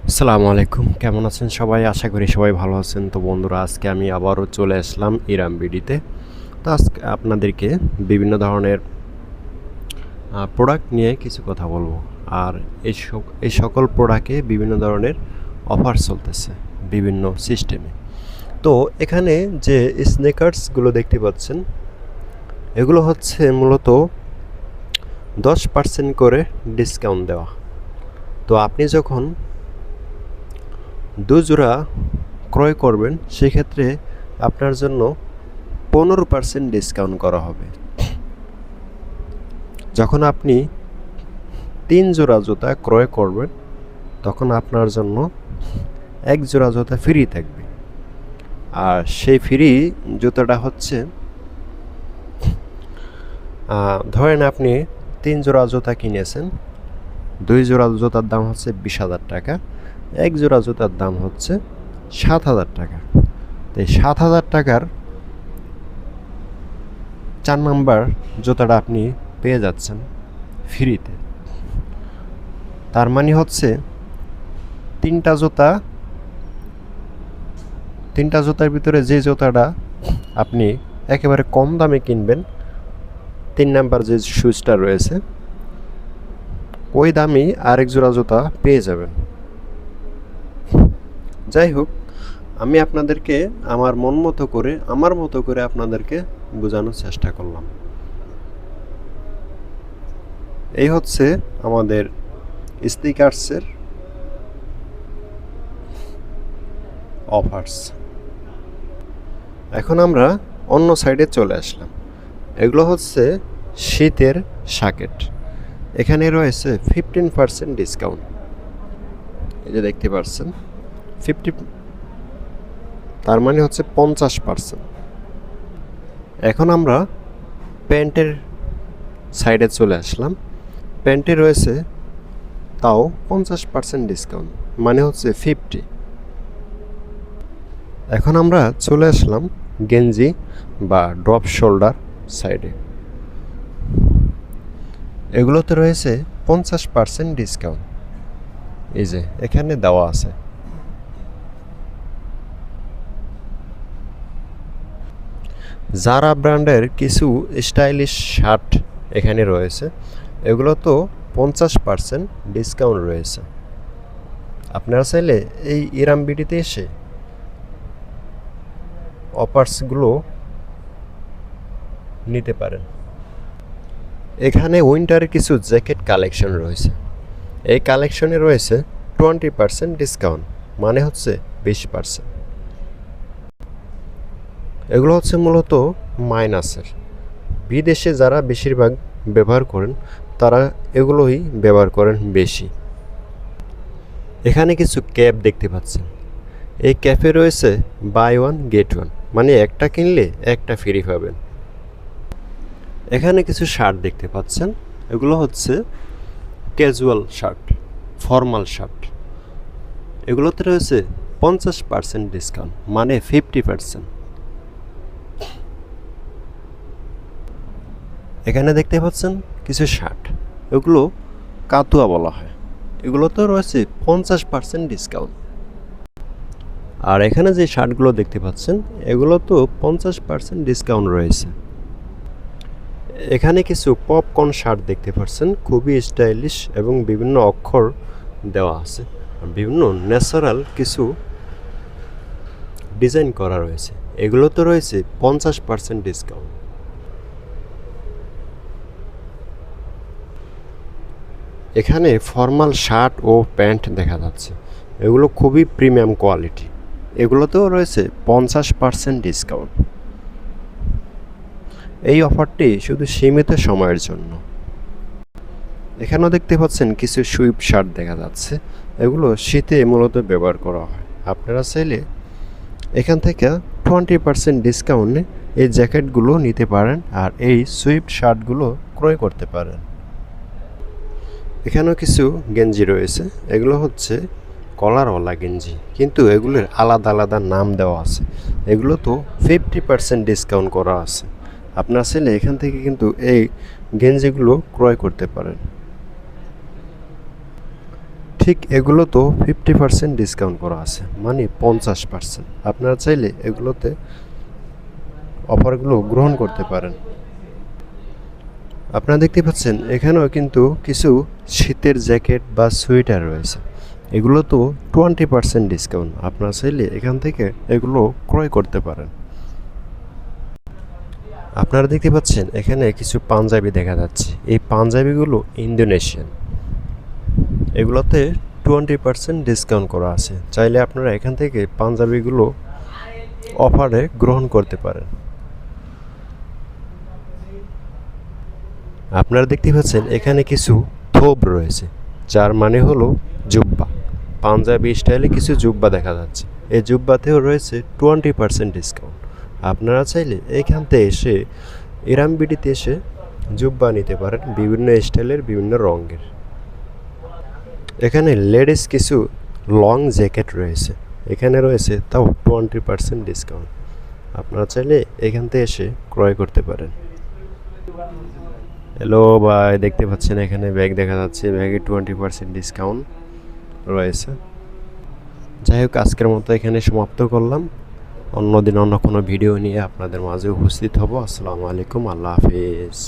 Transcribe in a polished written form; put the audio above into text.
আসসালামু আলাইকুম, কেমন আছেন সবাই? আশা করি সবাই ভালো আছেন। তো বন্ধুরা, আজকে আমি আবারও চলে আসলাম ইরাম বিডিতে। তো আজকে আপনাদেরকে বিভিন্ন ধরনের প্রোডাক্ট নিয়ে কিছু কথা বলবো। আর এই সকল প্রোডাক্টে বিভিন্ন ধরনের অফার চলতেছে বিভিন্ন সিস্টেমে। তো এখানে যে স্নেকার্সগুলো দেখতে পাচ্ছেন, এগুলো হচ্ছে মূলত 10% করে ডিসকাউন্ট দেওয়া। তো আপনি যখন 2 জোড়া ক্রয় করবেন, সেক্ষেত্রে আপনার জন্য 15% ডিসকাউন্ট করা হবে। যখন আপনি 3 জোড়া জুতা ক্রয় করবেন, তখন আপনার জন্য 1 জোড়া জুতা ফ্রি থাকবে। আর সেই ফ্রি জুতাটা হচ্ছে, ধরেন আপনি 3 জোড়া জুতা কিনেছেন, 2 জোড়া জুতার দাম হচ্ছে 20,000 টাকা, 1 জোড়া জুতার দাম হচ্ছে 7,000 টাকা। তো এই 7,000 টাকার 4 নাম্বার জুতাটা আপনি পেয়ে যাচ্ছেন ফ্রিতে। তার মানে হচ্ছে তিনটা জুতার ভিতরে যে জুতাটা আপনি একেবারে কম দামে কিনবেন, 3 নাম্বার যে শুজটা রয়েছে, ওই দামেই আরেক জোড়া জুতা পেয়ে যাবেন। যাই হোক, আমি আপনাদেরকে আমার মতো করে আপনাদেরকে বোঝানোর চেষ্টা করলাম। এই হচ্ছে আমাদের স্নিকার্সের অফার্স। এখন আমরা অন্য সাইডে চলে আসলাম। এগুলো হচ্ছে শীতের জ্যাকেট। এখানে রয়েছে 15% ডিসকাউন্ট। এই যে দেখতে পাচ্ছেন 50, তার মানে হচ্ছে 50%। এখন আমরা প্যান্টের সাইডে চলে আসলাম। প্যান্টে রয়েছে তাও 50% ডিসকাউন্ট, মানে হচ্ছে 50। এখন আমরা চলে আসলাম গেঞ্জি বা ড্রপ শোল্ডার সাইডে। এগুলোতে রয়েছে 50% ডিসকাউন্ট। এই যে এখানে দেওয়া আছে। জারা ব্র্যান্ডের কিছু স্টাইলিশ শার্ট এখানে রয়েছে। এগুলো তো 50% ডিসকাউন্ট রয়েছে। আপনারা চাইলে এই ইরাম বিডিতে এসে অফার্সগুলো নিতে পারেন। এখানে উইন্টারের কিছু জ্যাকেট কালেকশন রয়েছে। এই কালেকশনে রয়েছে 20% ডিসকাউন্ট, মানে হচ্ছে 20%। এগুলো হচ্ছে মূলত মাইনাসের। বিদেশে যারা বেশিরভাগ ব্যবহার করেন, তারা এগুলোই ব্যবহার করেন বেশি। এখানে কিছু ক্যাপ দেখতে পাচ্ছেন। এই ক্যাপে রয়েছে বাই ওয়ান গেট ওয়ান, মানে একটা কিনলে একটা ফ্রি পাবেন। এখানে কিছু শার্ট দেখতে পাচ্ছেন। এগুলো হচ্ছে ক্যাজুয়াল শার্ট, ফর্মাল শার্ট। এগুলোতে রয়েছে 50% ডিসকাউন্ট, মানে 50%। এখানে দেখতে পাচ্ছেন কিছু শার্ট, এগুলো কাতুয়া বলা হয়। এগুলোতেও রয়েছে 50% ডিসকাউন্ট। আর এখানে যে শার্টগুলো দেখতে পাচ্ছেন, এগুলো তো 50% ডিসকাউন্ট রয়েছে। এখানে কিছু পপকর্ন শার্ট দেখতে পাচ্ছেন, খুবই স্টাইলিশ এবং বিভিন্ন অক্ষর দেওয়া আছে। বিভিন্ন ন্যাচারাল কিছু ডিজাইন করা রয়েছে। এগুলো তো রয়েছে 50% ডিসকাউন্ট। এখানে ফর্মাল শার্ট ও প্যান্ট দেখা যাচ্ছে। এগুলো খুবই প্রিমিয়াম কোয়ালিটি। এগুলোতেও রয়েছে 50% ডিসকাউন্ট। এই অফারটি শুধু সীমিত সময়ের জন্য। এখানেও দেখতে পাচ্ছেন কিছু সুইপ শার্ট দেখা যাচ্ছে। এগুলো শীতে মূলত ব্যবহার করা হয়। আপনারা চাইলে এখান থেকে 20% ডিসকাউন্টে এই জ্যাকেটগুলো নিতে পারেন আর এই সুইপ শার্টগুলো ক্রয় করতে পারেন। এখানেও কিছু গেঞ্জি রয়েছে। এগুলো হচ্ছে কলারওয়ালা গেঞ্জি, কিন্তু এগুলোর আলাদা আলাদা নাম দেওয়া আছে। এগুলো তো 50% ডিসকাউন্ট করা আছে। আপনারা চাইলে এখান থেকে কিন্তু এই গেঞ্জিগুলো ক্রয় করতে পারেন। ঠিক এগুলো তো 50% ডিসকাউন্ট করা আছে, মানে 50%। আপনারা চাইলে এগুলোতে অফারগুলো গ্রহণ করতে পারেন। আপনারা দেখতে পাচ্ছেন এখানেও কিন্তু কিছু শীতের জ্যাকেট বা সোয়েটার রয়েছে, এগুলো তো 20% ডিসকাউন্ট। আপনারা চাইলে এখান থেকে এগুলো ক্রয় করতে পারেন। আপনারা দেখতে পাচ্ছেন এখানে কিছু পাঞ্জাবি দেখা যাচ্ছে, এই পাঞ্জাবিগুলো ইন্দোনেশিয়ান, এগুলোতে 20% ডিসকাউন্ট করা আছে। চাইলে আপনারা এখান থেকে পাঞ্জাবিগুলো অফারে গ্রহণ করতে পারেন। আপনারা দেখতে পাচ্ছেন এখানে কিছু থোপ রয়েছে, যার মানে হলো জুব্বা। পাঞ্জাবি স্টাইলে কিছু জুব্বা দেখা যাচ্ছে, এই জুব্বাতেও রয়েছে 20% ডিসকাউন্ট। আপনারা চাইলে এখান থেকে এসে ইরামবিডিতে এসে জুব্বা নিতে পারেন, বিভিন্ন স্টাইলের বিভিন্ন রঙের। এখানে লেডিস কিছু লং জ্যাকেট রয়েছে, এখানে রয়েছে তাও 20% ডিসকাউন্ট। আপনারা চাইলে এখান থেকে এসে ক্রয় করতে পারেন। হ্যালো ভাই, দেখতে পাচ্ছেন এখানে ব্যাগ দেখা যাচ্ছে, ব্যাগে 20% ডিসকাউন্ট রয়েছে। যাই হোক, আজকের মতো এখানে সমাপ্ত করলাম। অন্যদিন অন্য কোনো ভিডিও নিয়ে আপনাদের মাঝে উপস্থিত হব। আসসালামু আলাইকুম, আল্লাহ হাফিজ।